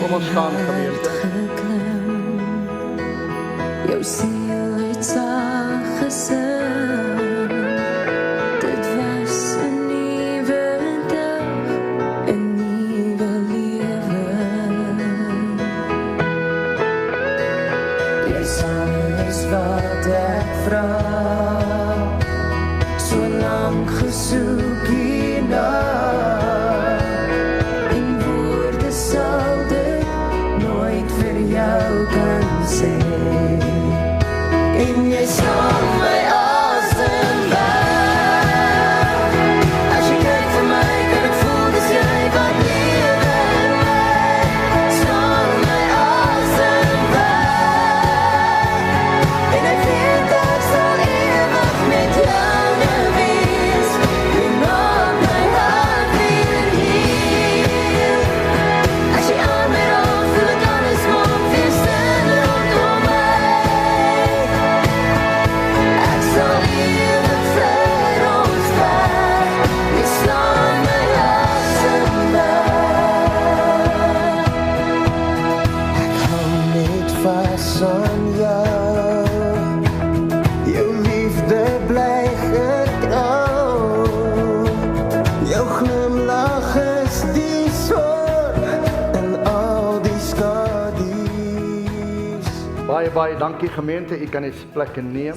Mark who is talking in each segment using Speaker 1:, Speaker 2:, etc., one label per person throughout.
Speaker 1: Kom ons staan, gemeente.
Speaker 2: Jou siel het saag gesin. Dit was 'n nuwe dag, 'n nuwe lewe. Dis alles wat ek vra. So lank gesoek hierna. En woorde sal dit nooit vir jou kan sê. En jy slaan my asem weg. As jy kyk vir my, kan ek voel dis jy wat lewe in my. Slaan my asem weg. En ek weet ek sal ewig met jou wees. Jy maak my hart weer heel. As jy aan my raak, voel ek alles maak weer sin rondom my. Ek sal ewig vir ons weg. Jy slaan my asem weg. Ek hou net vas aan jou. Jou liefde bly getrou. Jou glimlach is die sorg en al die skadu's.
Speaker 1: Baie dankie gemeente, u kan die plekke neem.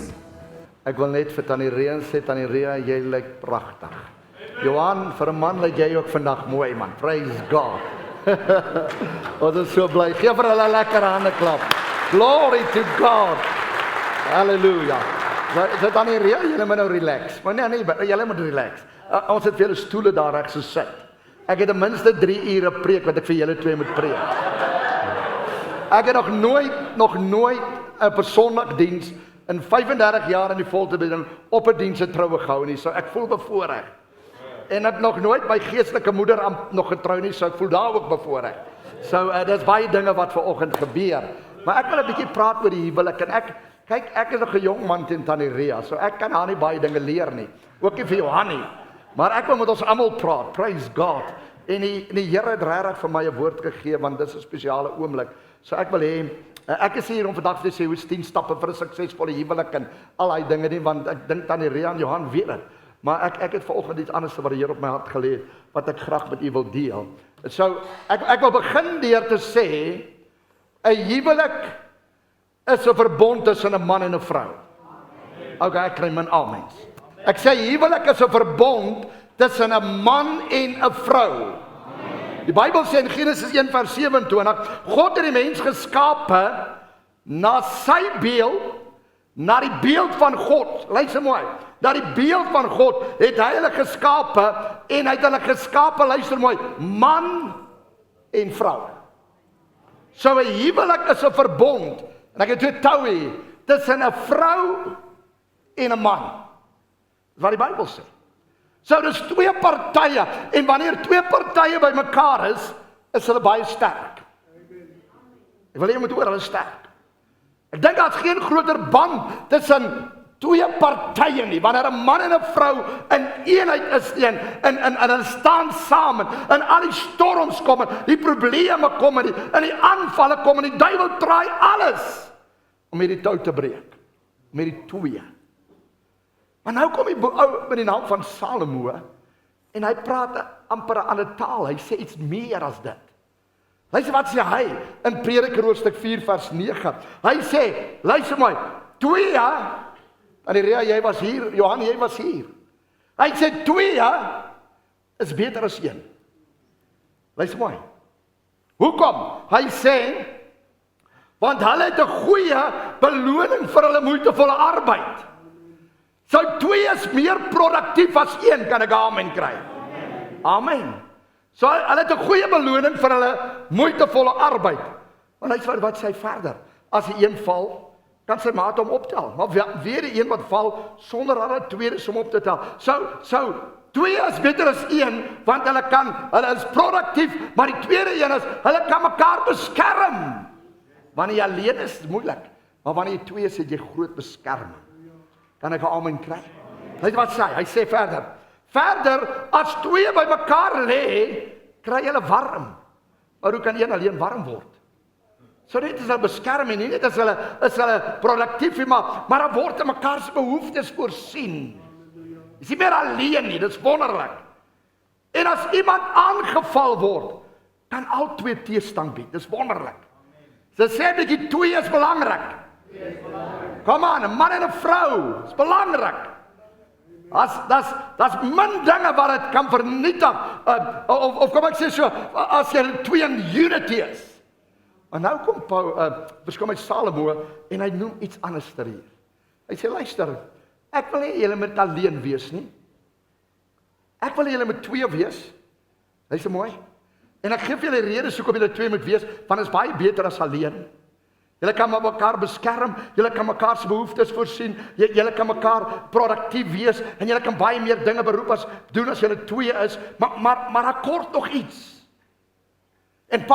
Speaker 1: Ek wil net vir Tannie Rea sê, Tannie Rea, jy lyk pragtig. Johan, vir 'n man lyk jy ook vandag mooi man, praise God. Ons is so bly, geef vir hulle 'n lekker hande klap. Glory to God, hallelujah. So Tannie Rea, julle moet nou relax, maar nee, julle moet relax. Ons het vir julle stoele daar reg so sit. Ek het ten minste 3 ure preek wat ek vir julle twee moet preek. Ek het nog nooit 'n persoonlik diens in 35 jaar in die voltydbediening op 'n diens se troue gehou nie, so ek voel bevoorreg. En ek nog nooit my geestelike moeder nog getrou nie, so ek voel daar ook bevoorreg. So dis baie dinge wat vanoggend gebeur. Maar ek wil 'n bietjie praat oor die huwelik en ek is nog 'n jong man teen Tannie Rea, so ek kan haar nie baie dinge leer nie. Ook nie vir Johan nie. Maar ek wil met ons almal praat, praise God. En die Here het regtig vir my 'n woord gegee, want dis 'n spesiale oomblik. So ek wil hê, ek is hier om vandag te sê hoe 10 stappe vir 'n suksesvolle huwelik en al daai dinge nie, want ek dink Tannie Rea en Johan weet dit. Maar ek het vanoggend iets anders wat die Here op my hart gelê het, wat ek graag met u wil deel. So ek wil begin deur te sê, 'n huwelik is 'n verbond tussen 'n man en 'n vrou. Okay, ek kry min amens. Ek sê huwelik is 'n verbond tussen 'n man en 'n vrou. Die Bybel sê in Genesis 1:27, God het die mens geskape na sy beeld, na die beeld van God. Luister mooi. Na die beeld van God het hy hulle geskape en hy het hulle geskape, luister mooi, man en vrou. So 'n huwelik is 'n verbond. En ek het twee toue tussen 'n vrou en 'n man. Dis wat die Bybel sê. So dis twee partye en wanneer twee partye bymekaar is hulle baie sterk. Ek wil hê jy moet hoor, hulle is sterk. Ek dink daar's geen groter band tussen twee partye nie, wanneer 'n man en 'n vrou in eenheid is en hulle staan saam en al die storms kom en die probleme kom en die aanvalle kom en die duiwel draai alles om hierdie tou te breek, om hierdie twee. Maar nou kom die ou met die naam van Salomo en hy praat amper 'n ander taal, hy sê iets meer as dit. Luister wat sê hy in Prediker hoofstuk 4 vers 9. Hy sê, luister mooi, twee, Tannie Rea, jy was hier, Johan, jy was hier. Hy sê twee is beter as een. Luister mooi. Hoekom? Hy sê, want hulle het 'n goeie beloning vir hulle moeitevolle arbeid. So twee is meer produktief as een, kan ek amen kry. Amen. So hulle het 'n goeie beloning vir hulle moeitevolle arbeid. Maar luister wat sê hy verder. As die een val, kan sy maat hom optel. Maar weer die een wat val sonder dat hulle tweede om op te tel. So twee is beter as een, want hulle is produktief, maar die tweede een is hulle kan mekaar beskerm. Wanneer jy alleen is, is moeilik, maar wanneer jy twee is, het jy groot beskerming. Kan ek 'n amen kry? Weet wat sê hy? Hy sê verder, as twee by mekaar lê, kry hulle warm. Maar hoe kan een alleen warm word? So net as hulle beskerm en nie net as hulle produktief nie, maar dan word in mekaar se behoeftes voorsien. Dis nie meer alleen nie, dis wonderlik. En as iemand aangeval word, kan al twee teestand bied. Dis wonderlik. Sy sê bietjie twee is belangrik. Kom aan, 'n man en 'n vrou, is belangrik. Das min dinge wat dit kan vernietig, of kom ek sê so, as jy twee in unity is. En nou kom Salomo, en hy noem iets anders hier. Hy sê, luister, ek wil nie julle met alleen wees nie. Ek wil julle met twee wees. Hy sê mooi. En ek gee vir julle redes hoekom julle twee moet wees, want is baie beter as alleen. Julle kan mekaar beskerm, julle kan mekaar se behoeftes voorsien, julle kan mekaar produktief wees, en julle kan baie meer dinge doen as julle twee is, maar daar kort nog iets. En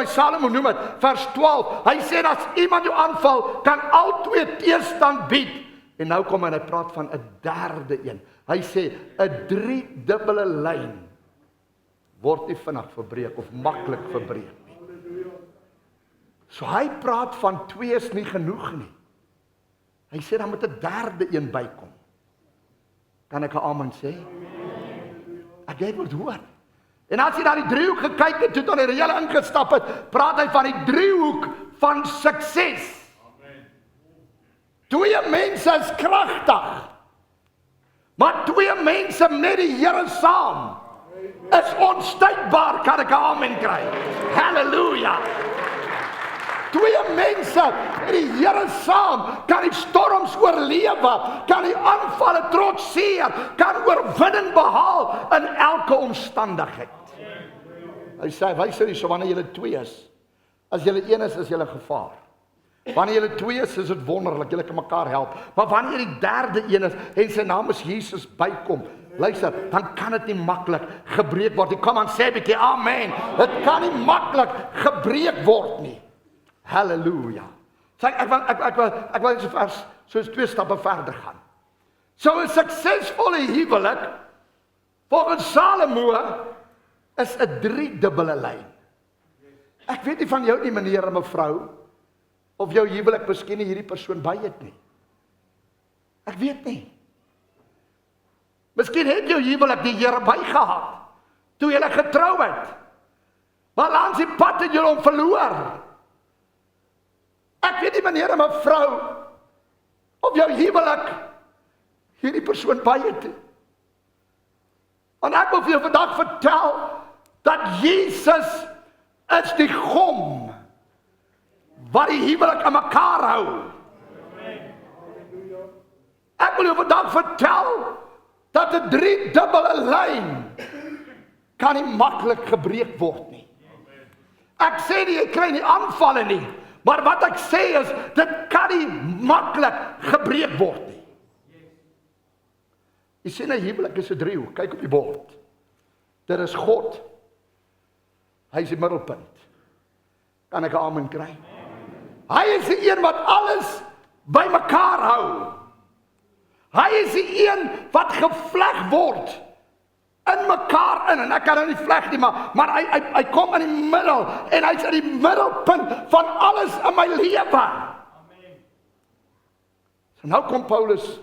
Speaker 1: Salomo noem dit, vers 12, hy sê, as iemand jou aanval, kan al twee teestand bied. En nou kom hy praat van 'n derde een. Hy sê, 'n driedubbele lyn word nie vinnig verbreek, of maklik verbreek nie. So hy praat van twee is nie genoeg nie. Hy sê, dan moet 'n derde een bykom. Kan ek 'n amen sê? Ek moet hoor. En as jy na die driehoek gekyk het, toe hy die hele ingestap het, praat hy van die driehoek van sukses. Twee mense is kragtig, maar twee mense met die Here saam is onstuitbaar, kan ek 'n amen kry. Halleluja. Twee mense met die Here saam kan die storms oorlewe, kan die aanvalle trotseer, kan oorwinning behaal in elke omstandigheid. Hy sê, wys hier so, wanneer julle twee is, as julle een is julle gevaar. Wanneer julle twee is dit wonderlik, julle kan mekaar help. Maar wanneer die derde een is, en sy naam is Jesus bykom, luister, dan kan dit nie maklik gebreek word nie. Kom aan, sê 'n bietjie amen. Dit kan nie maklik gebreek word nie. Halleluja. Sê, ek wil so vers, soos 2 stappe verder gaan. So 'n suksesvolle huwelik, volgens Salomo, is 'n driedubbele lyn. Ek weet nie van jou nie, meneer en mevrou, of jou huwelik miskien nie hierdie persoon by het nie. Ek weet nie. Miskien het jou huwelik die Here bygehad, toe julle getrou het. Maar langs die pad het julle hom verloor. Ek weet nie, meneer en mevrou, of jou huwelik hierdie persoon by het nie. Want ek wil vir jou vandag vertel, dat Jesus is die gom wat die huwelik aan mekaar hou. Ek wil jou vandag vertel dat 'n driedubbele lyn kan nie maklik gebreek word nie. Ek sê nie, jy kry nie aanvalle nie, maar wat ek sê is, dit kan nie maklik gebreek word nie. Jy sien, 'n huwelik is 'n driehoek, kyk op die bord. Dit is God. Hy is die middelpunt. Kan ek 'n amen kry? Hy is die een wat alles bymekaar hou. Hy is die een wat gevleg word in mekaar in, en ek kan nou nie vleg nie, maar hy kom in die middel, en hy's in die middelpunt van alles in my lewe. So nou kom Paulus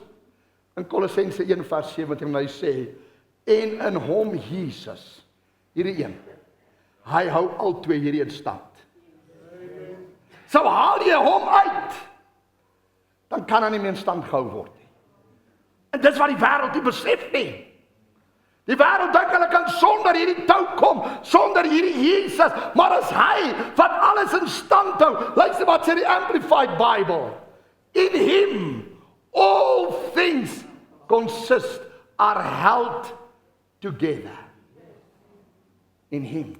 Speaker 1: in Kolossense 1 vers 17, en hy sê, en in hom Jesus, hierdie een, hy hou al twee hierdie in stand. So haal jy hom uit, dan kan hy nie meer in stand gehou word nie. En dis wat die wêreld nie besef nie. Die wêreld dink hulle kan sonder hierdie tou kom, sonder hierdie Jesus, maar as hy wat alles in stand hou. Luister wat sê die Amplified Bible. In him all things consist, are held together. In him.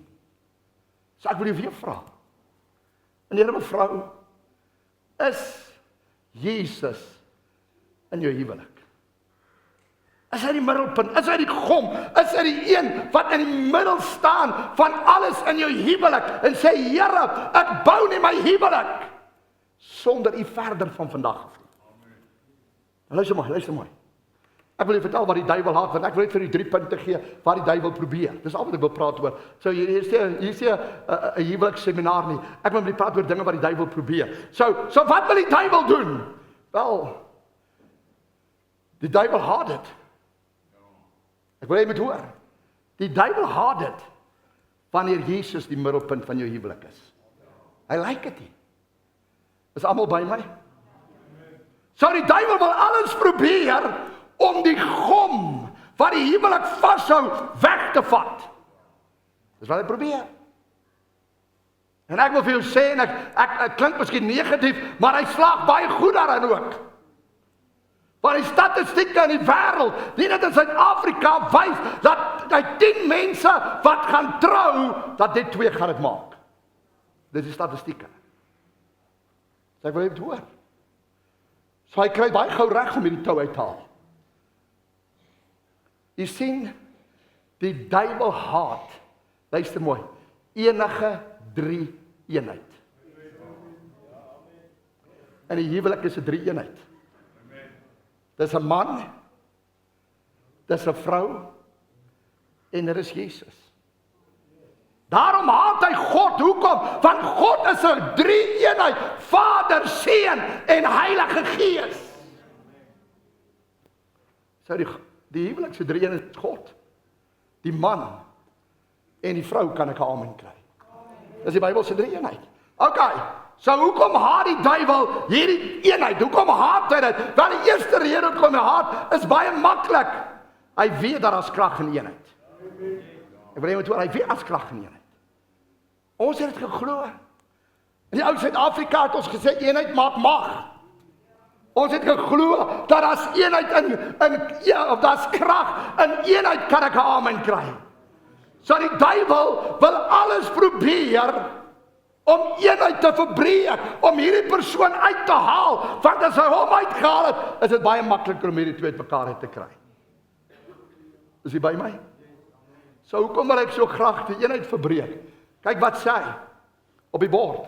Speaker 1: So ek wil jou weer vra. Meneer en mevrou, is Jesus in jou huwelik? Is hy die middelpunt? Is hy die gom? Is hy die een wat in die middel staan van alles in jou huwelik en sê, Here, ek bou nie my huwelik sonder u verder van vandag af. Luister mooi. Ek wil julle vertel wat die duiwel haat, want ek wil net vir die 3 punte gee wat die duiwel probeer. Dis al wat ek wil praat oor. So hier is 'n huweliksseminar nie. Ek wil net praat oor dinge wat die duiwel probeer. So wat wil die duiwel doen? Wel, die duiwel haat dit. Ek wil hê jy moet hoor. Die duiwel haat dit wanneer Jesus die middelpunt van jou huwelik is. Hy like dit nie. Is almal by my? So die duiwel wil alles probeer om die gom wat die huwelik vashou weg te vat. Dis wat hy probeer. En ek wil vir jou sê, en ek klink miskien negatief, maar hy slaag baie goed daarin ook. Want die statistieke in die wêreld, nie net in Suid-Afrika, wys dat 10 mense wat gaan trou, dat dit 2 gaan dit maak. Dit is die statistieke. So ek wil dit hoor. So hy kry baie gou reg om hierdie tou uit te haal. Jy sien, die duiwel haat, luister mooi, enige 3 eenheid. En die huwelik is 'n 3 eenheid. Dis 'n man, dis 'n vrou, en dit is Jesus. Daarom haat hy God. Hoekom? Want God is 'n 3 eenheid, Vader, Seun en Heilige Gees. So die huwelik se 3 eenheid is God, die man en die vrou kan ek 'n amen kry. Dis die Bybel se 3 eenheid. Okay, so hoekom haat die duiwel hierdie eenheid? Hoekom haat hy dit? Wel, die eerste rede hoekom hy haat is baie maklik. Hy weet dat daar's krag in eenheid. Ek wil net hoor, hy weet daar's krag in eenheid. Ons het dit geglo. In die ou Suid-Afrika het ons gesê eenheid maak mag. Ons het geglo dat daar's eenheid of daar's krag in eenheid, kan ek 'n amen kry. So die duiwel wil alles probeer om eenheid te verbreek, om hierdie persoon uit te haal, want as hy hom uitgehaal het, is dit baie makliker om hierdie 2 mekaar uit te kry. Is jy by my? So hoekom wil ek so graag die eenheid verbreek? Kyk wat sê hy op die bord.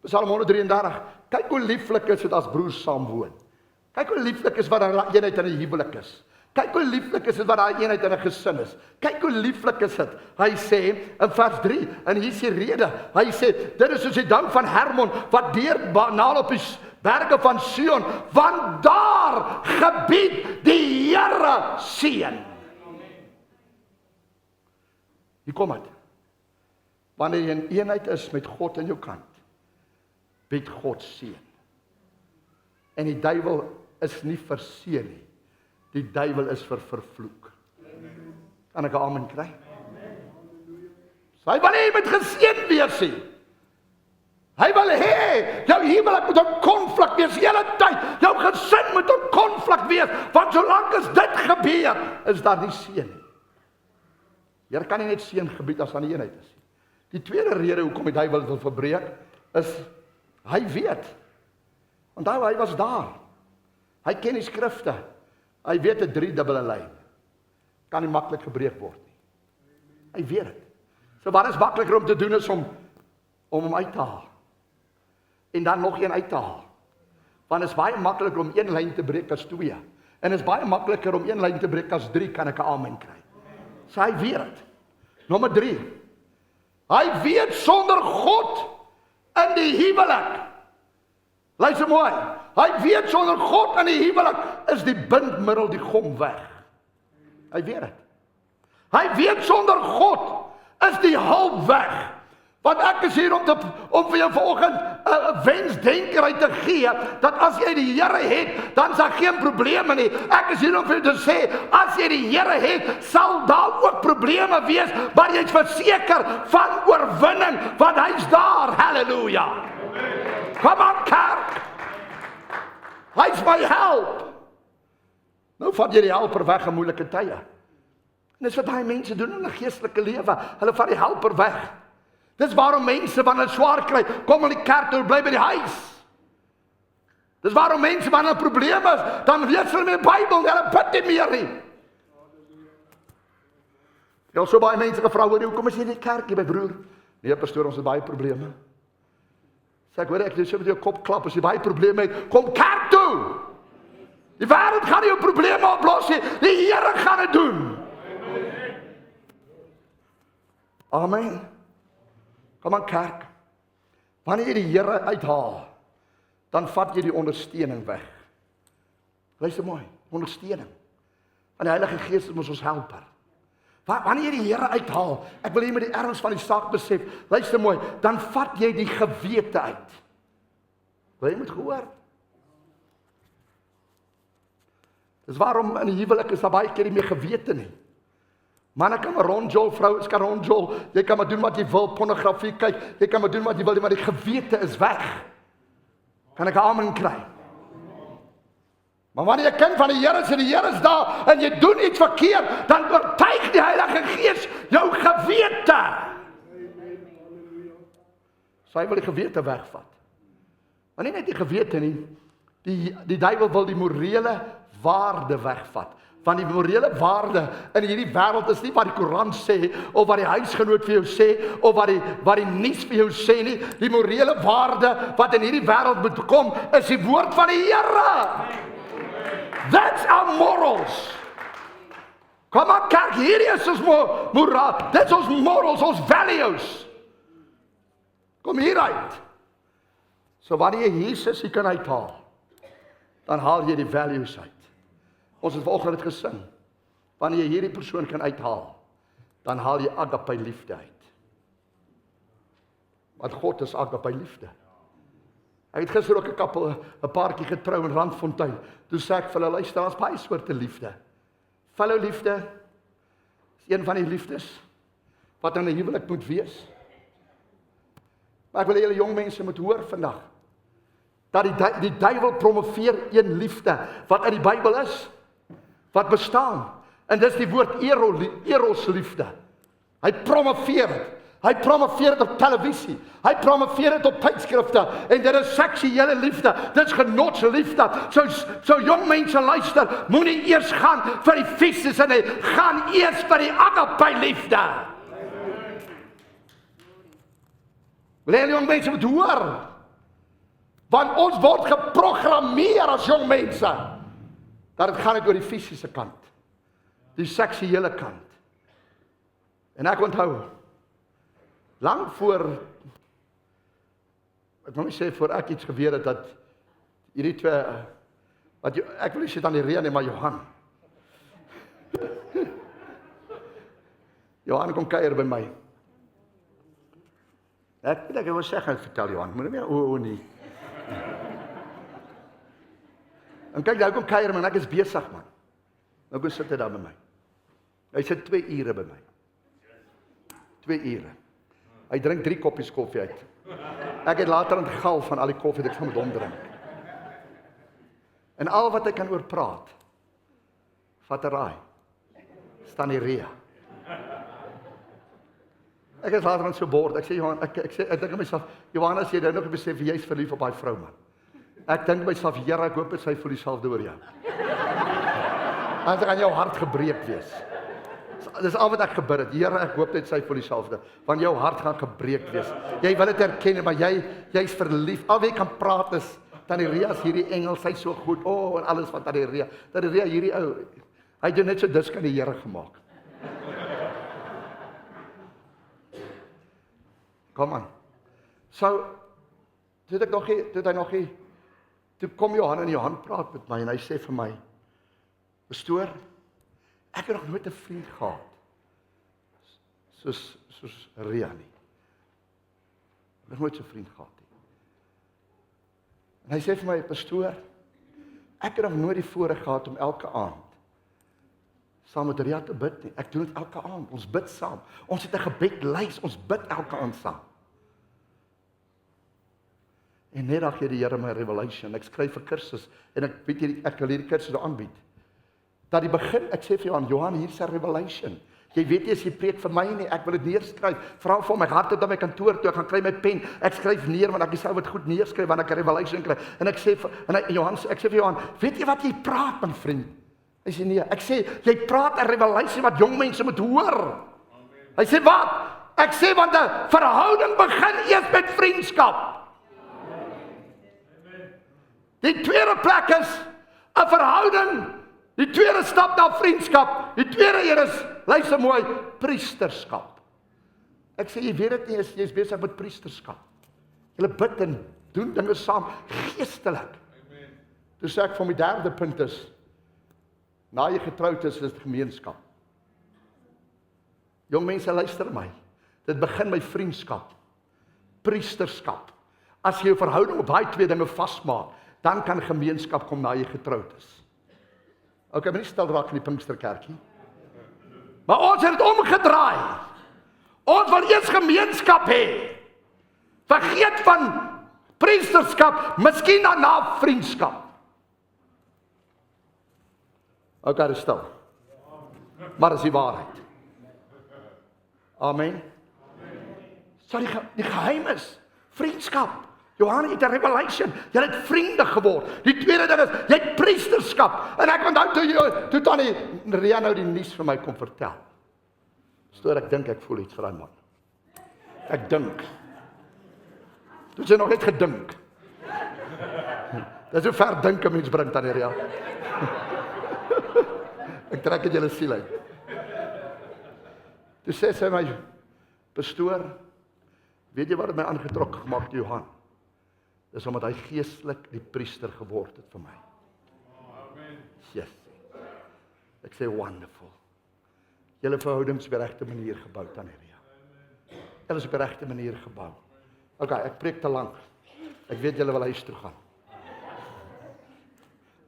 Speaker 1: Psalm 133. Kyk hoe lieflik is dit as broers saam woon. Kyk hoe lieflik is wat daar eenheid in 'n huwelik is. Kyk hoe lieflik is dit wat daar eenheid in 'n gesin is. Kyk hoe lieflik is dit. Hy sê in vers 3, en hier is die rede. Hy sê, dit is soos die dou van Hermon wat deurnaal op die berge van Sion, want daar gebied die Here seën. Hier kom dit. Wanneer jy in eenheid is met God aan jou kant, bied God seën. En die duiwel is nie vir seën nie. Die duiwel is vir vervloek. Kan ek 'n amen kry? So hy wil hê jy moet geseën wees nie. Hy wil hê jou huwelik moet 'n konflik wees die hele tyd. Jou gesin moet 'n konflik wees, want solank as dit gebeur, is daar nie seën nie. Here kan nie net seën gebied as daar nie eenheid is nie. Die tweede rede hoekom die duiwel wil verbreek, is hy weet. Onthou, hy was daar. Hy ken die skrifte. Hy weet 'n 3-dubbele lyn kan nie maklik gebreek word nie. Hy weet dit. So wat is makliker om te doen is om hom uit te haal. En dan nog een uit te haal. Want is baie makliker om 1 lyn te breek as 2. En is baie makliker om 1 lyn te breek as 3, kan ek 'n amen kry. So hy weet dit. Nommer 3. Hy weet sonder God in die huwelik. Luister mooi. Hy weet sonder God in die huwelik is die bindmiddel, die gom weg. Hy weet dit. Hy weet sonder God is die hulp weg. Want ek is hier om vir jou vanoggend 'n wensdenkerheid te gee, dat as jy die Here het, dan is daar geen probleme nie. Ek is hier om vir jou te sê, as jy die Here het, sal daar ook probleme wees, maar jy is verseker van oorwinning, want hy's daar. Halleluja. Kom aan, kerk. Hy's my help. Nou vat jy die helper weg in moeilike tye. En dis wat baie mense doen in 'n geestelike lewe. Hulle vat die helper weg. Dis waarom mense wanneer hulle swaar kry, kom in die kerk toe, bly by die huis. Dis waarom mense wanneer hulle probleme is, dan lees hulle met die Bybel, hulle bid nie meer nie. Jy so baie mense gevra, hoor, hoekom is jy in die kerk, my broer? Nee, pastoor, ons het baie probleme. Sê ek, hoor, ek doen so met jou kop klap, as jy baie probleme het, kom kerk toe. Die wêreld gaan nie jou probleme oplos nie. Die Here gaan dit doen. Amen. Kom aan kerk. Wanneer jy die Here uithaal, dan vat jy die ondersteuning weg. Luister mooi, ondersteuning. Want die Heilige Gees is ons helper. Wanneer jy die Here uithaal, ek wil jy met die erns van die saak besef, luister mooi, dan vat jy die gewete uit. Wil jy moet gehoor? Dis waarom in die huwelik is daar baie keer nie meer gewete nie. Manne kan maar rondjol, vrouens kan rondjol, jy kan maar doen wat jy wil, pornografie kyk, jy kan maar doen wat jy wil, maar die gewete is weg. Kan ek 'n amen kry? Maar wanneer jy kind van die Here is en die Here is daar, en jy doen iets verkeerd, dan oortuig die Heilige Gees jou gewete. Sy wil die gewete wegvat. Maar nie net die gewete nie, die duiwel wil die morele waarde wegvat. Want die morele waarde in hierdie wêreld is nie wat die Koran sê, of wat die huisgenoot vir jou sê, of wat die nuus vir jou sê nie. Die morele waarde wat in hierdie wêreld moet kom, is die woord van die Here. That's our morals. Kom aan kerk, hierdie is ons moraal, dit is ons morals, ons values. Kom hieruit. So wanneer jy Jesus hier kan uithaal, dan haal jy die values uit. Ons het vanoggend dit gesing. Wanneer jy hierdie persoon kan uithaal, dan haal jy agape liefde uit. Want God is agape liefde. Ek het gister ook 'n paartjie getrou in Randfontein. Toe sê ek vir hulle, luister, daar's baie soorte liefde. Follow liefde is een van die liefdes wat in 'n huwelik moet wees. Maar ek wil julle jong mense moet hoor vandag, dat die duiwel promoveer een liefde wat uit die Bybel is, wat bestaan. En dis die woord eros liefde. Hy promoveer dit. Hy promoveer dit op televisie. Hy promoveer dit op tydskrifte. En dit is seksuele liefde. Dit is genotsliefde. So jong mense luister, moenie eers gaan vir die feestes en gaan eers vir die agape liefde. Wil jong mense moet hoor? Want ons word geprogrammeer as jong mense, dat het gaan net oor die fisiese kant, die seksuele kant. En ek onthou, lang voor, ek wil nie sê voor ek iets geweet het, dat hierdie twee, ek wil nie sê dan die Rea nie, maar Johan. Johan kom kuier by my. Ek wil sê, ek vertel Johan, moet nie meer nie. En kyk, nou kom kuier man, ek is besig man. Nou kom sit hy daar by my. Hy sit 2 ure by my. 2 ure. Hy drink 3 koppies koffie uit. Ek het later aan het gal van al die koffie wat ek van met hom drink. En al wat hy kan oor praat, vat 'n raai. Staan die Rea. Ek is later aan so bord. Ek sê Johan, ek dink aan myself, Johannes, jy nou nog besef jy's verlief op daai vrou man. Ek dink myself, Here, ek hoop dit sy voel dieselfde oor jou. Anders gaan jou hart gebreek wees. Dis al wat ek gebid het. Here, ek hoop dit sy voel dieselfde, want jou hart gaan gebreek wees. Jy wil dit erken, maar jy's verlief. Al wie kan praat is Tannie Rea, hierdie engel, sy's so goed. En alles van Tannie Rea. Tannie Rea, hierdie ou, hy doen net so dis kan die Here gemaak. Kom aan. So, toe kom Johan en Johan praat met my en hy sê vir my, pastoor, ek het nog nooit 'n vriend gehad, soos Rea nie. Ek het nooit so 'n vriend gehad nie. En hy sê vir my, pastoor, ek het nog nooit die voorreg gehad om elke aand saam met Rea te bid nie. Ek doen dit elke aand, ons bid saam. Ons het 'n gebedlys, ons bid elke aand saam. En net dan gee die Here my revelation. Ek skryf 'n kursus en ek wil hierdie kursus aanbied. Dat die begin, ek sê vir Johan, hier's 'n revelation. Jy weet nie as jy preek vir my nie, ek wil dit neerskryf. Vra vir my hart tot by my kantoor toe, ek gaan kry my pen. Ek skryf neer want ek sou dit goed neerskryf wanneer ek 'n revelation kry. En ek sê vir Johan, weet jy wat jy praat, my vriend? Hy sê nee. Ek sê jy praat 'n revelation wat jong mense moet hoor. Hy sê wat? Ek sê want 'n verhouding begin eers met vriendskap. Die tweede plek is 'n verhouding. Die tweede stap na vriendskap. Die tweede een is, luister mooi, priesterskap. Ek sê, jy weet dit nie, jy is besig met priesterskap. Julle bid en doen dinge saam, geestelik. Toe sê ek, van my derde punt is, na jy getroud is dit gemeenskap. Jong mense, luister my. Dit begin met vriendskap, priesterskap. As jy jou verhouding op daai twee dinge vasmaak, dan kan gemeenskap kom na jy getroud is. Ok, maar nie stil raak in die Pinksterkerkie. Maar ons het dit omgedraai. Ons wil eers gemeenskap hê. Vergeet van priesterskap, miskien daarna vriendskap. Ok, dit is stil. Maar dis die waarheid. Amen. So die geheim is, vriendskap. Johannes het 'n revelation, jy het vriende geword. Die tweede ding is, jy het priesterskap. En ek onthou toe Tannie Ria nou die nuus vir my kom vertel. Stoor ek dink ek voel iets vir daai man. Ek dink. Toe sy nog net gedink. Dis hoe ver dink 'n mens bring Tannie Ria. Ek trek dit julle siel uit. Toe sê sy my, pastoor, weet jy wat het my aangetrok gemaak, Johan? Dis omdat hy geestelik die priester geword het vir my. Amen. Yes. Ek sê, wonderful. Julle verhoudings op die regte manier gebou, Tannie Ria. Julle is op die regte manier gebou. Ok, ek preek te lank. Ek weet julle wil huis toe gaan.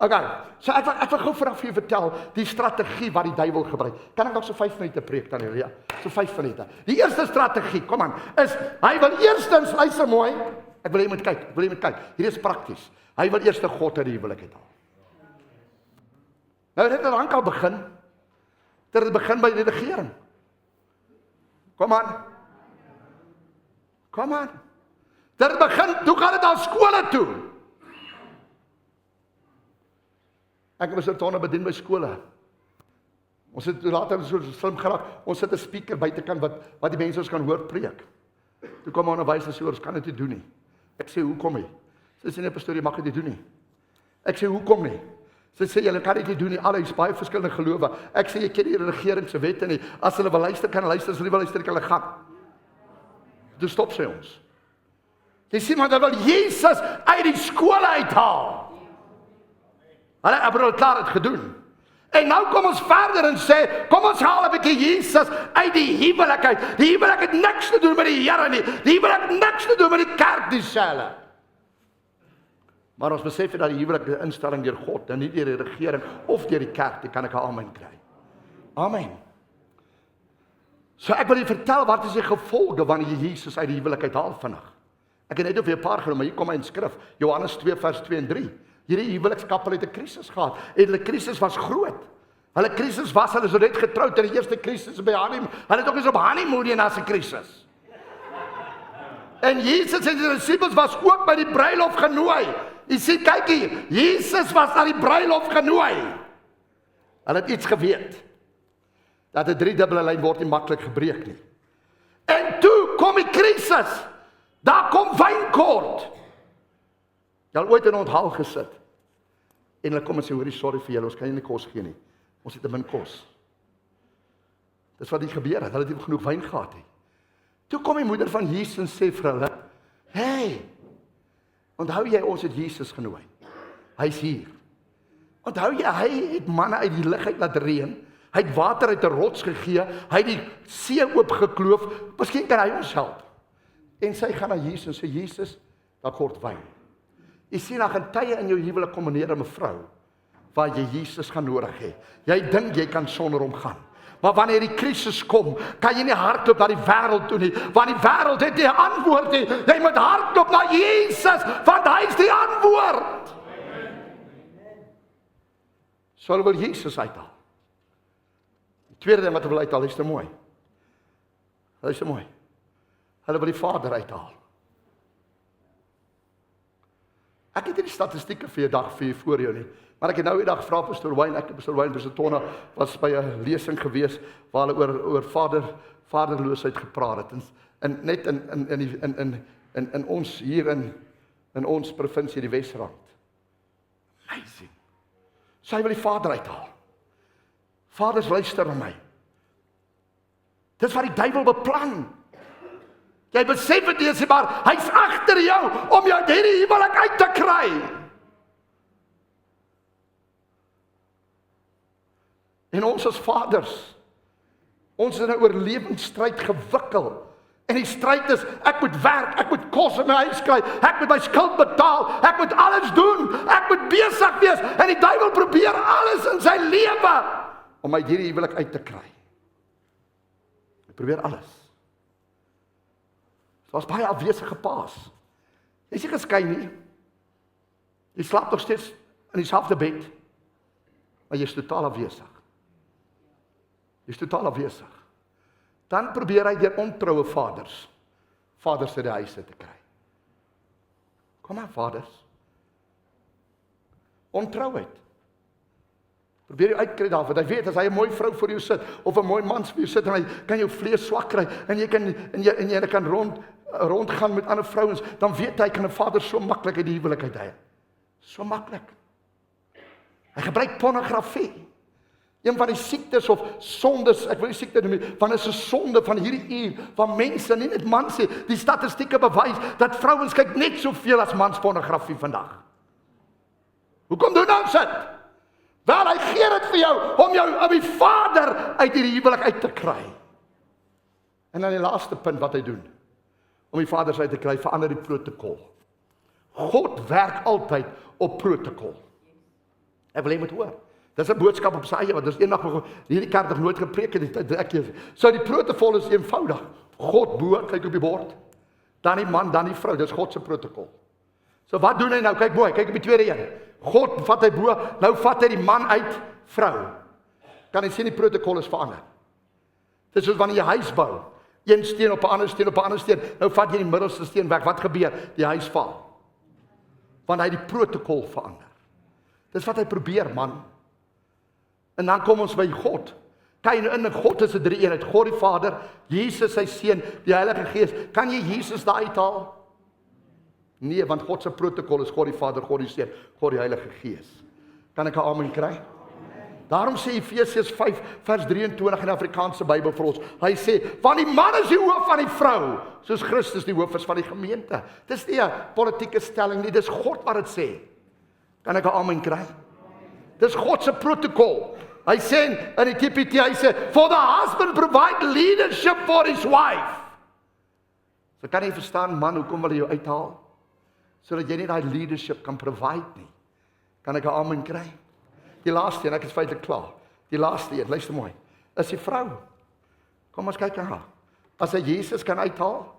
Speaker 1: Ok, so ek wil gou vir jou vertel, die strategie wat die duiwel gebruik. Kan ek nog so 5 minute preek, Tannie Ria? So 5 minute. Die eerste strategie, kom aan, is, hy wil eerstens, luister mooi, ek wil jy moet kyk, hier is prakties. Hy wil eers God uit die huwelik uithaal. Nou dit het al begin, dit begin by die regering. Kom aan. Dit begin, toe gaan dit al skole toe. Ek was tonne bedien by skole. Ons het later so slim geraak, ons sit 'n speaker buitekant wat die mense ons kan hoor preek. Toe kom 'n onderwyser sê, ons kan dit nie doen nie. Ek sê, hoekom nie? Sy sê, nee pastoor, jy mag dit nie doen nie. Ek sê, hoekom nie? Sy sê, julle kan dit nie doen nie, al is baie verskillende gelowe. Ek sê, jy ken die regering se wette nie. As hulle wil luister, kan hulle luister, as hulle wil luister, kan hulle gaan. Toe stop sy ons. Jy sien, maar dat wil Jesus uit die skole uithaal. Hulle het al klaar het gedoen. En nou kom ons verder en sê, kom ons haal 'n bietjie Jesus uit die huwelik uit. Die huwelik het niks te doen met die Here nie. Die huwelik het niks te doen met die kerk dieselfde. Maar ons besef dat die huwelik 'n instelling deur God en nie deur die regering of deur die kerk. Dit kan ek 'n amen kry. Amen. So ek wil julle vertel wat is die gevolge wanneer jy Jesus uit die huwelik uithaal vandag. Ek het net op 'n paar genoem, maar hier kom hy in skrif. Johannes 2 vers 2 en 3. Hierdie huwelikskappel het 'n krisis gehad. En hulle krisis was groot. Hulle krisis was, hulle is net getroud in die eerste krisis by honeymoon. Hulle het ook eens op honeymoon en as 'n krisis. En Jesus en die disippels was ook by die bruilof genooi. Jy sien, kyk hier, Jesus was na die bruilof genooi. Hulle het iets geweet. Dat 'n driedubbele lyn word nie maklik gebreek nie. En toe kom die krisis. Daar kom wynkort. Jy het ooit in onthaal gesit. En hulle kom en sê, hoorie, sorry vir julle, ons kan nie kos gee nie. Ons het te min kos. Dis wat hier gebeur het, hulle het nie genoeg wyn gehad nie. Toe kom die moeder van Jesus en sê vir hulle, hey, onthou jy, ons het Jesus genooi. Hy's hier. Onthou jy, hy het manne uit die lug uit laat reën. Hy het water uit 'n rots gegee. Hy het die see oopgekloof. Miskien kan hy ons help. En sy gaan na Jesus en sê, Jesus, daar kort wyn. Jy sien, daar gaan tye in jou huwelik kom meneer en mevrou, waar jy Jesus gaan nodig hê. Jy dink jy kan sonder hom gaan. Maar wanneer die krisis kom, kan jy nie hardloop na die wêreld toe nie, want die wêreld het nie antwoord nie. Jy moet hardloop na Jesus, want hy is die antwoord. So hulle wil Jesus uithaal. Die tweede ding wat hulle wil uithaal, is te mooi. Hulle is te mooi. Hulle wil die Vader uithaal. Ek het nie die statistieke vir 'n dag vir jou voor jou nie, maar ek het nou 'n dag vra pastoor Wayne, pastoor Wayne Besitona was by 'n lesing gewees waar hulle oor vaderloosheid gepraat het en net in ons hier in ons provinsie die Wesrand. Amazing. Sy wil die vader uithaal. Vaders, luister na my. Dis wat die duiwel beplan. Jy besef het nie, maar hy's agter jou om jou hierdie huwelik uit te kry. En ons as vaders, ons is in 'n oorlewingsstryd gewikkel. En die stryd is, ek moet werk, ek moet kos in my huis kry, ek moet my skuld betaal, ek moet alles doen, ek moet besig wees, en die duiwel probeer alles in sy lewe om uit hierdie huwelik uit te kry. Hy probeer alles. Daar's baie afwesige paas. Jy is nie geskei nie. Jy slaap nog steeds in dieselfde bed, maar jy is totaal afwesig. Jy is totaal afwesig. Dan probeer hy deur ontroue vaders uit die huis te kry. Kom aan, vaders. Ontrouheid. Probeer jy uitkry daar, want hy weet, as hy 'n mooi vrou voor jou sit, of 'n mooi man voor jou sit, en hy kan jou vlees swak kry, en jy kan rondgaan met ander vrouens, dan weet hy, kan 'n vader so maklik uit die huwelik uithaal. So maklik. Hy gebruik pornografie. Een van die siektes of sondes, ek wil nie siekte noem nie, want is 'n sonde van hierdie uur, van mense, nie net mans nie, die statistieke bewys, dat vrouens kyk net soveel as mans pornografie vandag. Hoekom doen ons dit? Wel, hy gee dit vir jou, om die vader uit hierdie huwelik uit te kry. En dan die laaste punt wat hy doen, om die vaders uit te kry, verander die protokol. God werk altyd op protokol. Ek wil jy moet hoor. Dis 'n boodskap op sy eie, want dis eendag nog hierdie kerk nog nooit gepreek het. So die protokol is eenvoudig. God bo, kyk op die bord. Dan die man, dan die vrou. Dis God se protokol. So wat doen hy nou? Kyk mooi, kyk op die tweede een. God vat hy bo, nou vat hy die man uit, vrou. Kan jy sien die protokol is verander. Dis soos wanneer jy huis bou. Een steen op 'n ander steen op 'n ander steen. Nou vat jy die middelste steen weg. Wat gebeur? Die huis val. Want hy die protokol verander. Dis wat hy probeer, man. En dan kom ons by God. Kyk nou in, God is 'n drie-eenheid. God die Vader, Jesus sy Seun, die Heilige Gees. Kan jy Jesus daar uithaal? Nee, want God se protokol is God die Vader, God die Seun, God die Heilige Gees. Kan ek 'n amen kry? Daarom sê Efesiërs 5 vers 23 in die Afrikaanse Bybel vir ons. Hy sê, want die man is die hoof van die vrou, soos Christus die hoof is van die gemeente. Dis nie 'n politieke stelling nie, dis God wat dit sê. Kan ek 'n amen kry? Dis God se protokol. Hy sê in die TPT, hy sê, for the husband provide leadership for his wife. So kan jy verstaan, man, hoekom wil hy jou uithaal? Sodat jy nie daai leadership kan provide nie. Kan ek 'n amen kry? Die laaste een, ek is feitelik klaar. Die laaste een, luister mooi, is die vrou. Kom ons kyk na haar. As hy Jesus kan uithaal,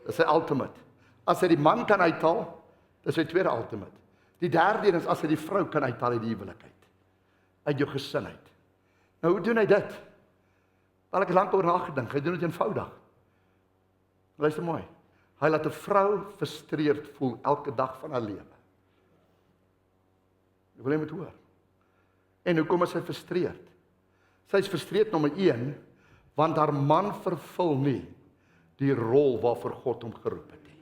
Speaker 1: is hy ultimate. As hy die man kan uithaal, is hy tweede ultimate. Die derde een is as hy die vrou kan uithaal uit die huwelik uit jou gesin uit. Nou, hoe doen hy dit? Wel, ek het lank oor nagedink, hy doen dit eenvoudig. Luister mooi, hy laat 'n vrou frustreerd voel elke dag van haar lewe. Ek wil jy moet hoor. En hoekom is sy frustreerd? Sy is frustreerd nommer 1, want haar man vervul nie die rol waarvoor God hom geroep het nie.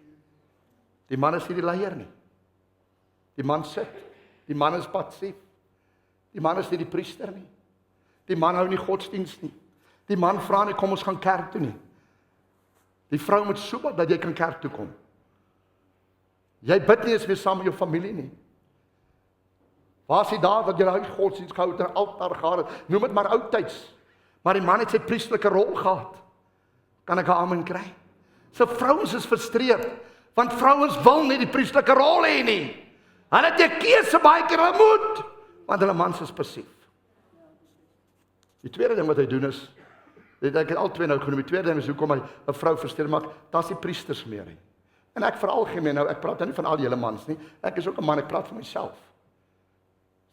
Speaker 1: Die man is nie die leier nie. Die man sit, die man is passief. Die man is nie die priester nie. Die man hou nie godsdiens nie. Die man vra nie, kom ons gaan kerk toe nie. Die vrou moet soek dat jy kan kerk toe kom. Jy bid nie eens meer saam met jou familie nie. Waar is die daar dat jy huis godsdiens gehou het en altaar gehad het? Noem dit maar oudtyds. Maar die man het sy priesterlike rol gehad. Kan ek 'n amen kry? So vrouens is frustreerd, want vrouens wil nie die priesterlike rol hê nie. Hulle het 'n keuse baie keer, hulle moet, want hulle mans is passief. Die tweede ding wat hy doen is, ek het al twee nou genoem, die tweede ding is hoekom hy 'n vrou frustreer maak, daar's nie priesters meer nie. En ek veralgemeen nou, ek praat nou nie van al julle mans nie, ek is ook 'n man, ek praat van myself.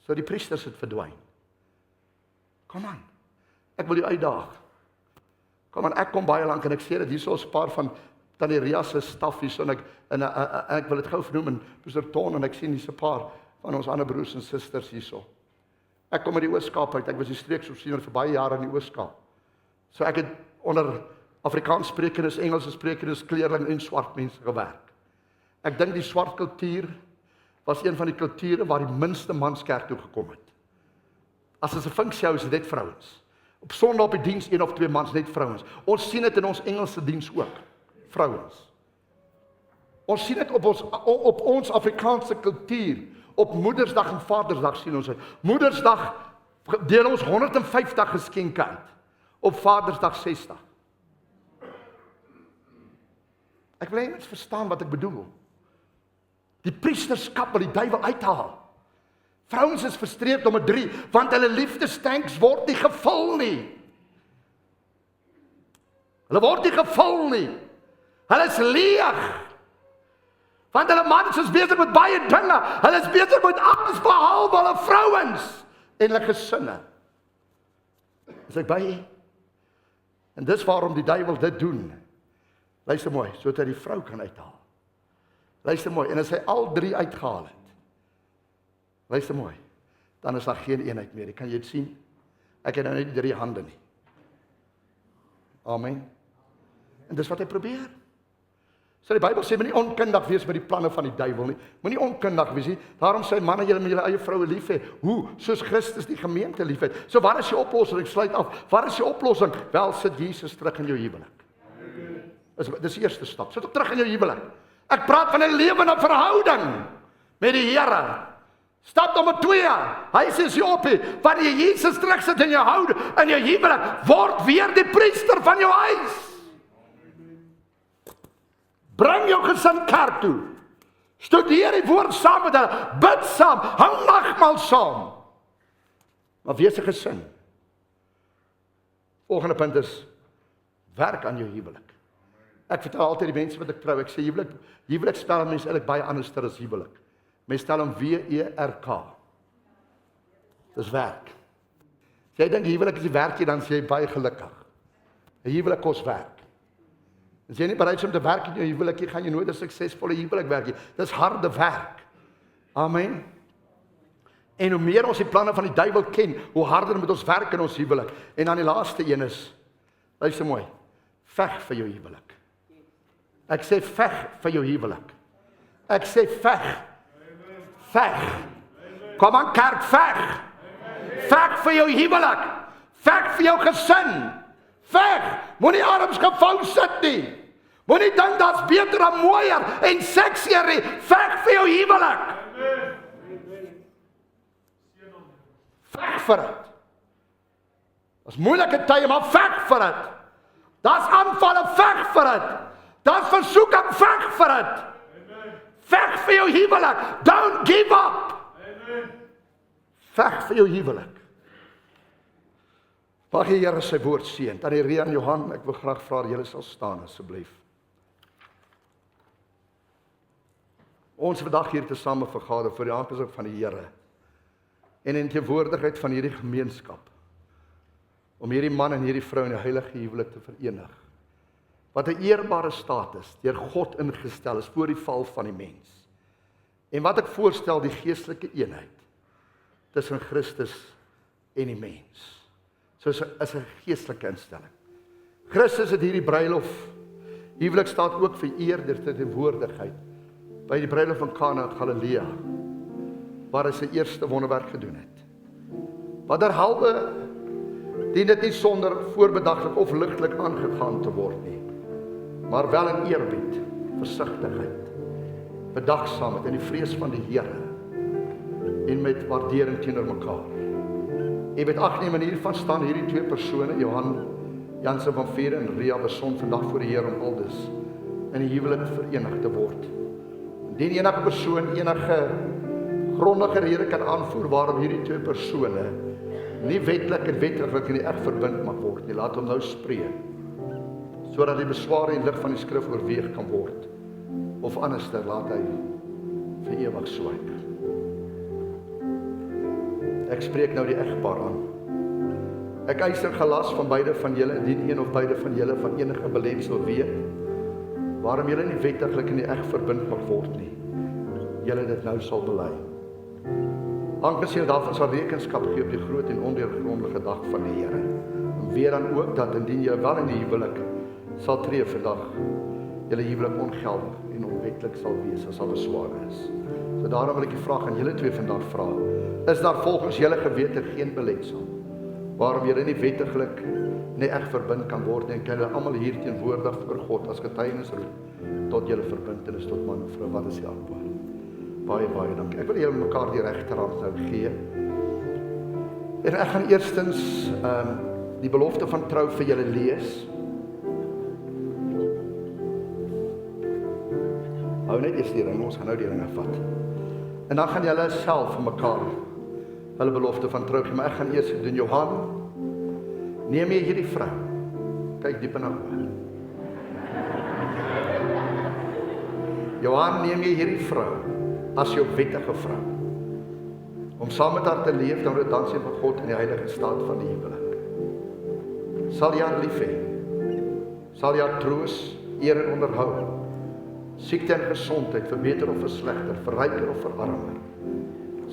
Speaker 1: So die priesters het verdwyn. Kom aan, ek wil jou uitdaag. Kom aan, ek kom baie lank en ek sê dit, hier is 'n paar van Tannie Ria se staf hier, en ek wil dit gou vernoem, en Pastor Ton, en ek sien hier's 'n paar van ons ander broers en susters hierso. Ek kom uit die Oos-Kaap uit, ek was die streeksopsiener vir baie jare in die Oos-Kaap. So ek het onder Afrikaans sprekendes, Engelse sprekendes, kleerling en swart mense gewerk. Ek dink die swart kultuur was een van die kulture waar die minste mans kerk toe gekom het. As ons 'n funksie hou, is dit net vrouens. Op Sondag op die diens 1 of 2 mans net vrouens. Ons sien dit in ons Engelse diens ook. Vrouens. Ons sien dit op ons Afrikaanse kultuur. Op Moedersdag en Vadersdag sien ons dit. Moedersdag deel ons 150 geskenke uit. Op Vadersdag 60. Ek wil net verstaan wat ek bedoel. Die priesterskap wil die duiwel uithaal. Vrouens is frustreerd om 'n 3, want hulle liefdestanks word nie gevul nie. Hulle word nie gevul nie. Hulle is leeg. Want hulle mans is besig met baie dinge. Hulle is besig met alles behalwe hulle vrouens en hulle gesinne. Is ek by? En dis waarom die duiwel dit doen. Luister mooi, sodat hy die vrou kan uithaal. Luister mooi, en as hy al 3 uitgehaal het, luister mooi, dan is daar geen eenheid meer. Kan jy dit sien? Ek het nou net 3 hande nie. Amen. En dis wat hy probeer. So die Bybel sê, moenie onkundig wees met die planne van die duiwel nie. Moenie onkundig wees nie. Daarom sê manne, julle moet julle eie vroue lief hê. Hoe? Soos Christus die gemeente lief het. So wat is die oplossing? Ek sluit af. Wat is die oplossing? Wel, sit Jesus terug in jou huwelik. Dis die eerste stap. Sit terug in jou huwelik. Ek praat van 'n lewende verhouding met die Here. Stap nommer 2. Hy sê jy op, wanneer jy Jesus terugsit in jou houding, in jou huwelik, word weer die priester van jou huis. Bring jou gesin kerk toe. Studeer die woord saam met hulle. Bid saam. Hou nagmaal saam. Maar wees 'n gesin. Volgende punt is, werk aan jou huwelik. Ek vertel altyd die mense wat ek trou, ek sê huwelik spel mense eintlik baie anders as huwelik. Mense stel hom W-E-R-K. Dis werk. As jy dink huwelik is die werkie, dan is jy baie gelukkig. 'n Huwelik kos werk. As jy nie bereid is om te werk in jou huwelik, gaan jy nooit 'n suksesvolle huwelik werk nie. Dis harde werk. Amen. En hoe meer ons die planne van die duiwel ken, hoe harder moet ons werk in ons huwelik. En dan die laaste een is, luister mooi, veg vir jou huwelik. Ek sê veg vir jou huwelik. Ek sê veg. Veg. Kom aan kerk, veg. Veg vir jou huwelik. Veg vir jou gesin. Veg. Moenie arms gevou sit nie. Moenie dink dat's beter en mooier en seksier nie. Veg vir jou huwelik. Veg vir dit. Dit's moeilike tye, maar veg vir dit. Daar's aanvalle, veg vir dit. Daar's versoeking, veg vir dit. Veg vir jou huwelik. Don't give up. Veg vir jou huwelik. Mag die Here sy woord seën. Tannie Ria en Johan, ek wil graag vra dat julle sal staan asseblief. Ons vandag hier tesame vergader vir die aangesig van die Here en in teenwoordigheid van hierdie gemeenskap om hierdie man en hierdie vrou in 'n heilige huwelik te verenig. Wat 'n eerbare staat is, deur God ingestel is voor die val van die mens. En wat ek voorstel, die geestelike eenheid tussen Christus en die mens. So is 'n geestelike instelling. Christus het hierdie bruilof, huwelik staat ook vereer deur sy teenwoordigheid by die bruilof van Kana in Galilea, waar hy sy eerste wonderwerk gedoen het. Wat derhalwe dien dit nie sonder voorbedaglik of ligtelik aangegaan te word nie, maar wel in eerbied, versigtigheid, bedagsaamheid en die vrees van die Here en met waardering teenoor mekaar. Jy weet ag neem in hiervan staan hierdie 2 persone, Johan Jansen van Vieren en Ria Beson vandag voor die Here om aldus in die huwelik verenig te word. Indien enige persoon enige grondige rede kan aanvoer waarom hierdie 2 persone nie wetlik en wettiglik in die eg verbind mag word nie, laat hom nou spreek, sodat die besware en lig van die skrif oorweeg kan word, of anderster laat hy vir ewig swyk. Ek spreek nou die egpaar aan. Ek eis in gelas van beide van julle, indien een of beide van julle van enige beletsel weet, waarom julle nie wettiglik in die eg verbind mag word nie, julle dit nou sal bely. Aangesien daarvan sal rekenskap gee op die groot en ondeurgrondige dag van die Here. En weet dan ook dat indien jy wel in die huwelik sal tree vandag, julle huwelik ongeldig en onwetlik sal wees as al beswaar is. So daarom wil ek die vraag aan julle twee vandag vra. Is daar volgens julle gewete geen beletsel waarom julle nie wettiglik nie echt verbind kan word en kan julle almal hier teenwoordig voor God as getuienis roep tot julle verbintenis tot man en vrou? Wat is die antwoord? Baie, baie dankie. Ek wil julle mekaar die regterhand nou gee. En ek gaan eerstens die belofte van trou vir julle lees. Hou net eers die ring, ons gaan nou die ringe vat. En dan gaan julle self vir mekaar hulle belofte van trou gee, maar ek gaan eers doen. Johan, neem jy hierdie vrou? Kyk diep in haar oë. Johan, neem jy hierdie vrou as jou wettige vrou, om saam met haar te leef, dan word dansie vir God in die heilige staat van die huwelik. Sal jy haar lief hê? Sal jy haar troos, eer en onderhou? Siekte en gesondheid, verbeter of verslegter, verryker of verarmer?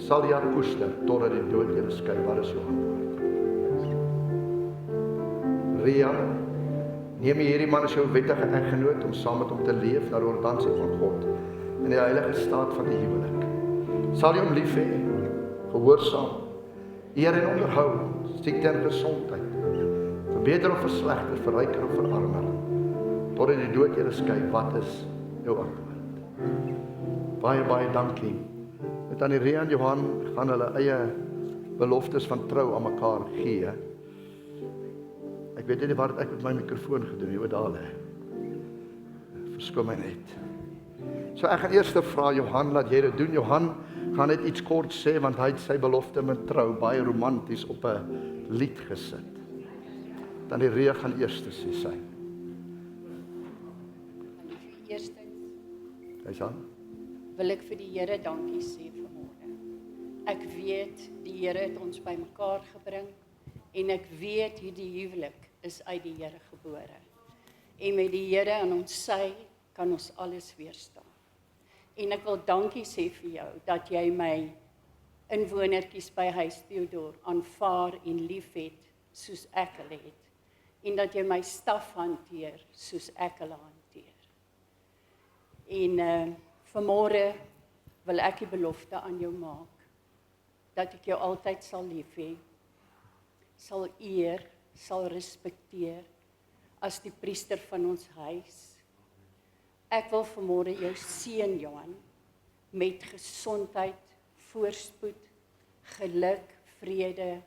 Speaker 1: Sal jy haar koester, totdat die dood julle skei? Wat is jou antwoord? Ria, neem jy hierdie man as jou wettige eggenoot, om saam met hom te leef, na die ordonansie van God, in die heilige staat van die huwelik? Sal jy hom lief hê, gehoorsaam, eer en onderhou, siekte en gesondheid, verbeter of verslegter, verryker of verarmer, totdat die dood julle skei? Wat is jou antwoord? Baie, baie dankie. Met aan die Ria en Johan gaan hulle eie beloftes van trou aan mekaar gee. Ek weet nie wat ek met my mikrofoon gedoen, jy daar lê. Verskoon my net. So ek gaan eers vra Johan, laat jy dit doen. Johan gaan net iets kort sê, want hy het sy belofte met trou baie romanties op 'n lied gesit. Dan die Ria gaan eers sê sy. Hy's aan.
Speaker 3: Wil ek vir die Here dankie sê vanmôre. Ek weet die Here het ons bymekaar gebring en ek weet hierdie huwelik is uit die Here gebore. En met die Here aan ons sy kan ons alles weerstaan. En ek wil dankie sê vir jou dat jy my inwonertjies by Huis Theodor aanvaar en liefhet soos ek hulle het. En dat jy my staf hanteer soos ek hulle hanteer. En vanmôre wil ek die belofte aan jou maak, dat ek jou altyd sal lief hê, sal eer, sal respekteer, as die priester van ons huis. Ek wil vanmôre jou seën, Johan, met gesondheid, voorspoed, geluk, vrede,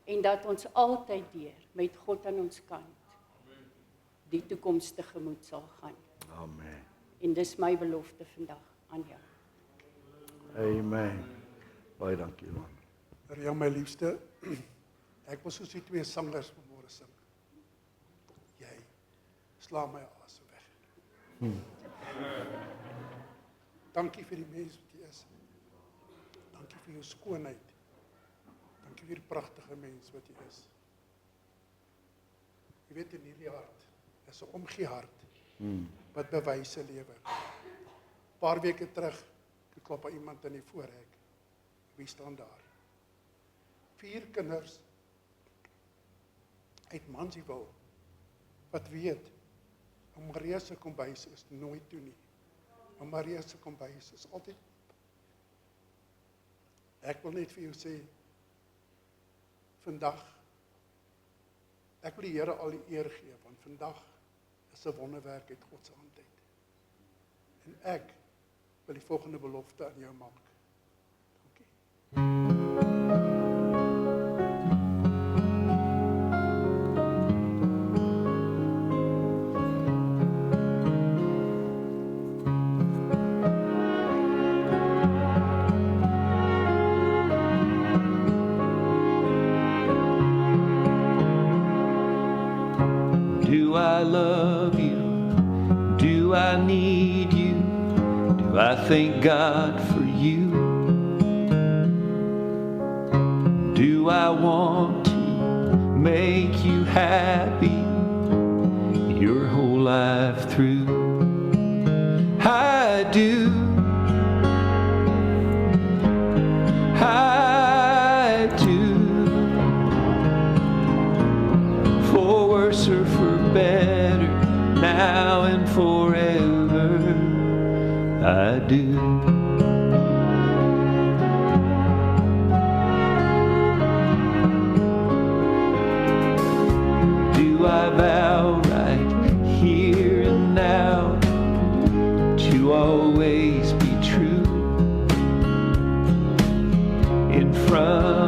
Speaker 3: en dat ons altyd deur, met God aan ons kant, die toekoms tegemoet sal gaan.
Speaker 1: Amen.
Speaker 3: En dis my belofte vandag aan jou.
Speaker 1: Amen. Baie dankie, man.
Speaker 4: Ria, my liefste, ek wil soos die twee sangers vanmôre sing. Jy sla my asem weg. Dankie vir die mens wat jy is. Dankie vir jou skoonheid. Dankie vir die pragtige mens wat jy is. Jy weet, in hierdie hart is 'n omgee hart wat bewyse lewer. 'n Paar weke terug, toe klop iemand in die voorhek. Wie staan daar? 4 kinders uit Mansfield wat weet, Maria se kombuis is nooit toe nie. Maria se kombuis is altyd. Ek wil net vir jou sê, vandag, ek wil die Here al die eer gee, want vandag is 'n wonderwerk uit God se hand uit. En ek wil die volgende belofte aan jou maak. Dankie.
Speaker 5: Do I love you? Do I need you? Do I thank God for you? Do I want to make you happy your whole life through? I do. I do. For worse or for better, now and forever, I do.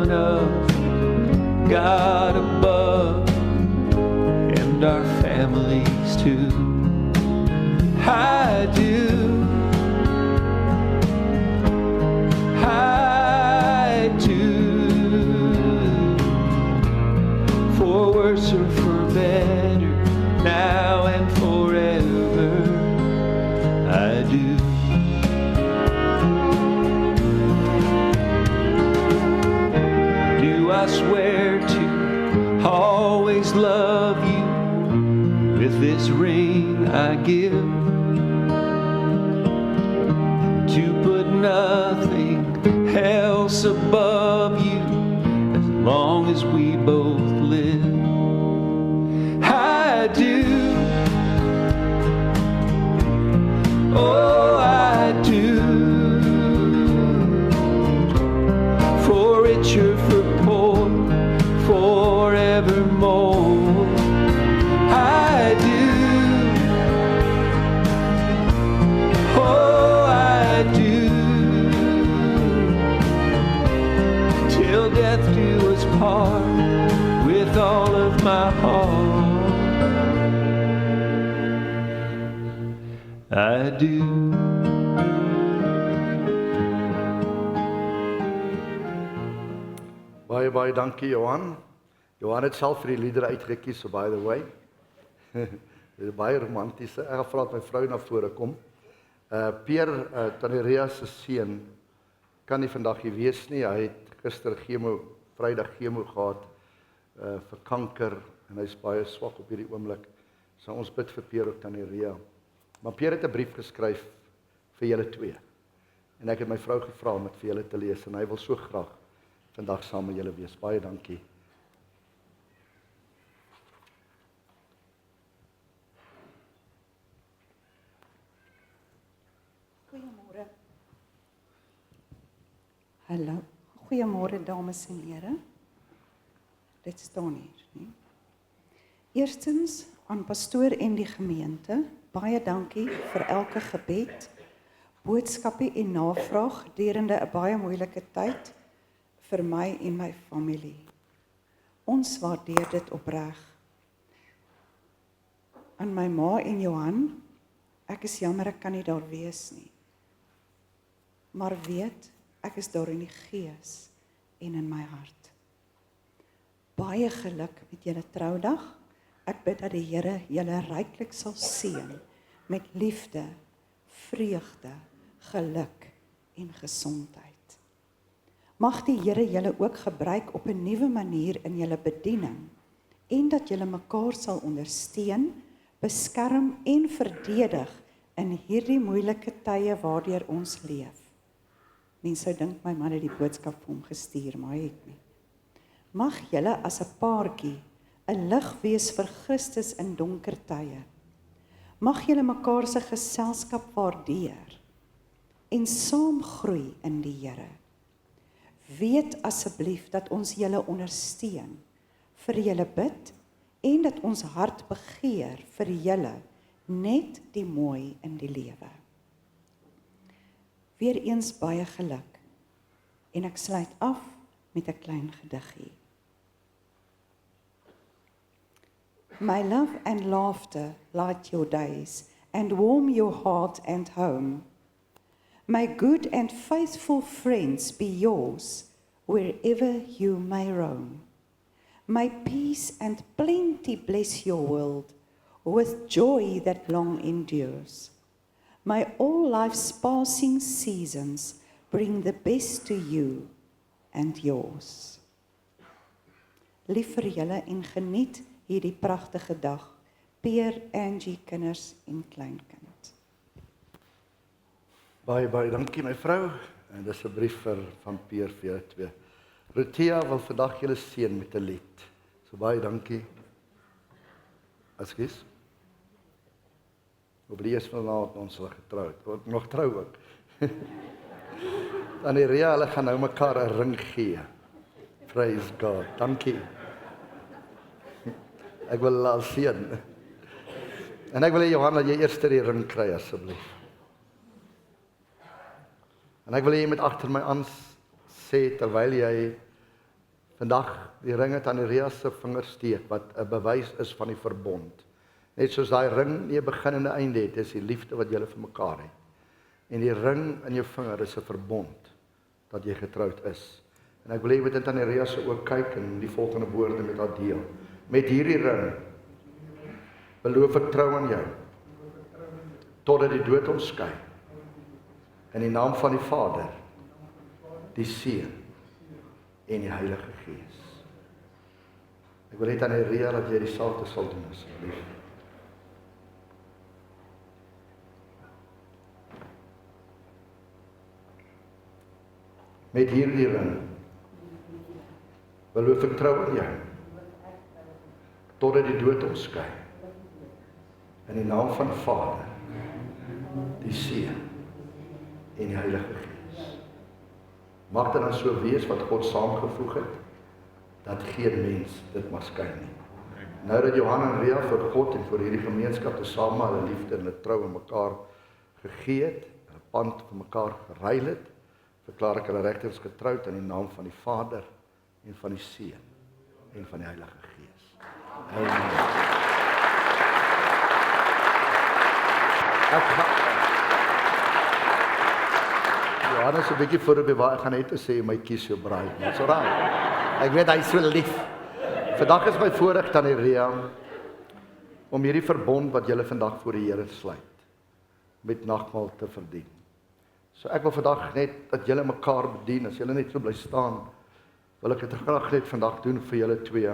Speaker 5: one of God above and our families too. I do. I do. For worse or for better, now and forever, I do. Do I swear to always love you with this ring I give, to put nothing else above you as long as we both live? I do. Oh, I do. For richer, for poor, forevermore. I do. Oh, I do. Till death do us part, with all of my heart. I do.
Speaker 1: Baie dankie Johan. Johan het self vir die liedere uitgekies, so by the way. Dit is baie romantiese. Ek gaan vra dat my vrou na vore kom. Pierre, Tannie Rea se seun, kan nie vandag hier wees nie. Hy het gister Vrydag chemo gehad vir kanker en hy's baie swak op hierdie oomblik. So ons bid vir Pierre en Tannie Rea. Maar Pierre het 'n brief geskryf vir julle twee. En ek het my vrou gevra om dit vir julle te lees en hy wil so graag vandag saam met julle wees. Baie dankie.
Speaker 6: Goeiemôre. Hallo. Goeiemôre dames en here. Dit staan hier, nie? Eerstens aan pastoor en die gemeente, baie dankie vir elke gebed, boodskappe en navraag gedurende 'n baie moeilike tyd vir my en my familie. Ons waardeer dit opreg. Aan my ma en Johan, ek is jammer ek kan nie daar wees nie. Maar weet, ek is daar in die gees en in my hart. Baie geluk met julle troudag. Ek bid dat die Here julle ryklik sal seën met liefde, vreugde, geluk en gesondheid. Mag die Here julle ook gebruik op 'n nuwe manier in julle bediening en dat julle mekaar sal ondersteun, beskerm en verdedig in hierdie moeilike tye waardeur ons leef. Mense sou dink my man het die boodskap vir hom gestuur, maar hy het nie. Mag julle as 'n paartjie 'n lig wees vir Christus in donker tye. Mag julle mekaar se geselskap waardeer en saam groei in die Here. Weet asseblief dat ons julle ondersteun, vir julle bid en dat ons hart begeer vir julle net die mooi in die lewe. Weereens baie geluk en ek sluit af met 'n klein gediggie. My love and laughter light your days and warm your heart and home. May good and faithful friends be yours wherever you may roam. May peace and plenty bless your world with joy that long endures. May all life's passing seasons bring the best to you and yours. Lief vir julle en geniet hierdie pragtige dag. Peer, Angie, kinders en kleinkind.
Speaker 1: Baie dankie my vrou. En dis 'n brief van Peer vir julle twee. Rutia wil vandag julle seën met 'n lied. So baie dankie. Ekskuus. Op die eerste vanaand ons al getroud. Word nog trou ook. Tannie Rea, hulle gaan nou mekaar 'n ring gee. Praise God. Dankie. Ek wil laat sien. En ek wil hê Johan dat jy eers die ring kry asseblief. En ek wil hê jy moet agter my aan sê terwyl jy vandag die ring het aan Ria se vinger steek, wat 'n bewys is van die verbond. Net soos daai ring nie 'n begin en 'n einde het, is die liefde wat julle vir mekaar het. En die ring in jou vinger is 'n verbond dat jy getroud is. En ek wil hê jy moet dit aan Ria se oë kyk en die volgende woorde met haar deel. Met hierdie ring beloof ek trou aan jou totdat die dood ons skei. In die naam van die Vader, die Seun en die Heilige Gees. Ek wil net aan Ria dat jy dieselfde sal doen asseblief. Met hierdie ring beloof ek trou aan jou totdat die dood ons skei. In die naam van die Vader, die Seun en die Heilige Gees. Mag dit dan so wees wat God saamgevoeg het, dat geen mens dit maar skei nie. Nou dat Johan en Ria vir God en vir hierdie gemeenskap tesame hulle liefde en hulle trou aan mekaar gegee het, 'n pand vir mekaar geruil het, verklaar ek hulle regtens getroud in die naam van die Vader en van die Seun en van die Heilige Gees. Amen. Johannes 'n bietjie voor op die waar ek gaan net sê my kies jou braai. Dis reg. Ek weet hy is so lief. Vandag is my voorreg tannie Ria om hierdie verbond wat julle vandag voor die Here sluit met nagmaal te verdien. So ek wil vandag net dat julle mekaar bedien. As julle net so bly staan, wil ek dit graag net vandag doen vir julle twee.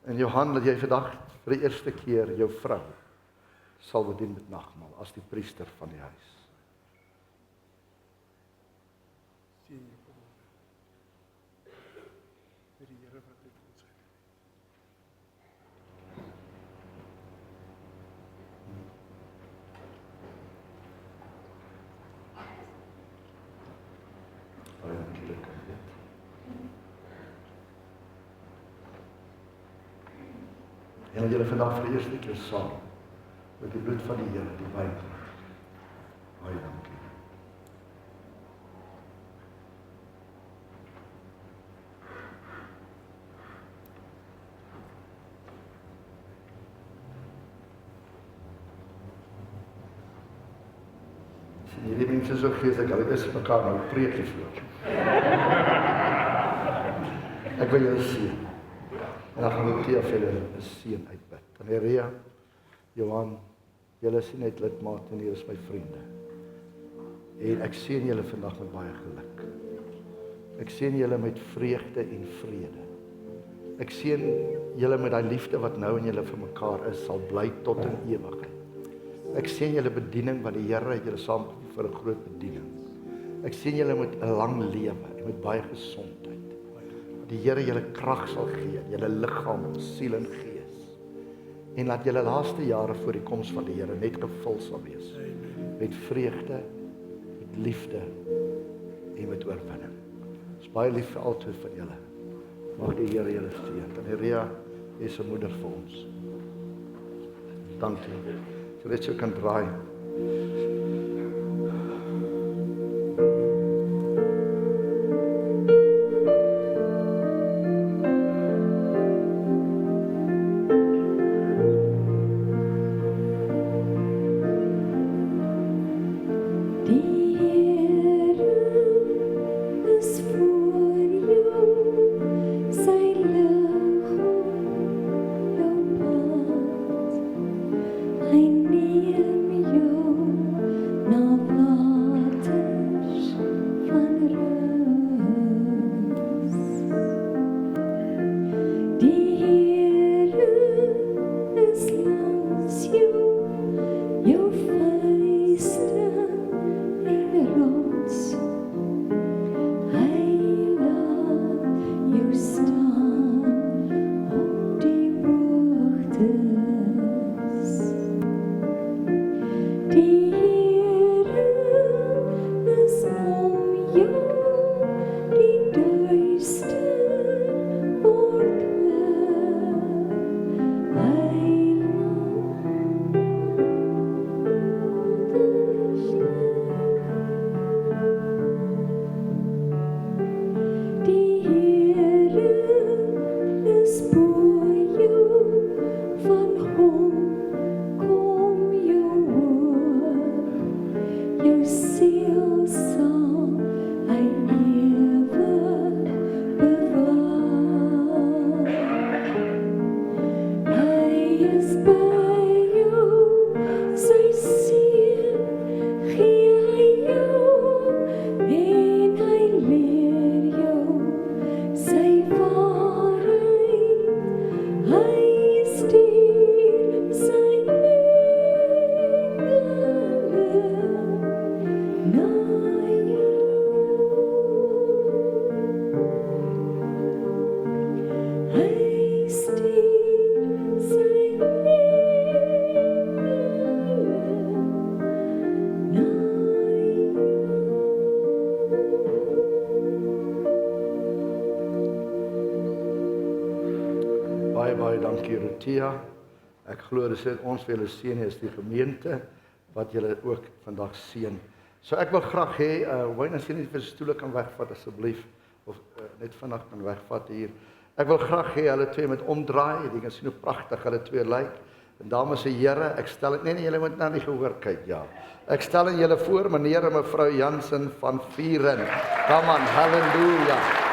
Speaker 1: En Johan, dat jy vandag vir die eerste keer jou vrou sal bedien met nagmaal as die priester van die huis.
Speaker 4: Sien jy vanmôre. Vir die Here wat dit ons het.
Speaker 1: Baie dankie. En dat julle vandag vir die eerste keer saam met die bloed van die Here, die wyn. Baie dankie. Sien hierdie mense so geeslik, hulle is mekaar nou preekie voor. Ek wil julle sien. En dan gaan ek vir julle 'n seën uitbid. Tannie Ria, Johan, julle is nie net lidmate nie, julle is my vriende. En ek seën julle vandag met baie geluk. Ek seën julle met vreugde en vrede. Ek seën julle met daai liefde wat nou in julle vir mekaar is, sal bly tot in ewigheid. Ek seën julle bediening wat die Here het julle saamgevoeg vir 'n groot bediening. Ek seën julle met 'n lang lewe en met baie gesondheid. Die Here julle krag sal gee, julle liggaam, siel en gees. En laat julle laaste jare voor die koms van die Here net gevul sal wees met vreugde, met liefde en met oorwinning. Ons is baie lief vir albei van julle. Mag die Here julle seën. Tannie Ria is 'n moeder vir ons. Dankie. So dat jy kan draai.
Speaker 2: I neem jou
Speaker 1: baie dankie Rutia. Ek glo dis net ons vir julle seën is die gemeente wat julle ook vandag seën. So ek wil graag hê Wayne as jy net vir stoele kan wegvat asseblief of net vinnig kan wegvat hier. Ek wil graag hê hulle twee moet omdraai. Jy kan sien hoe pragtig hulle twee lyk. En dames en here, ek stel dit nee, julle moet nou nie gehoor kyk ja. Ek stel aan julle voor meneer en mevrou Jansen van Vieren. Come on, hallelujah.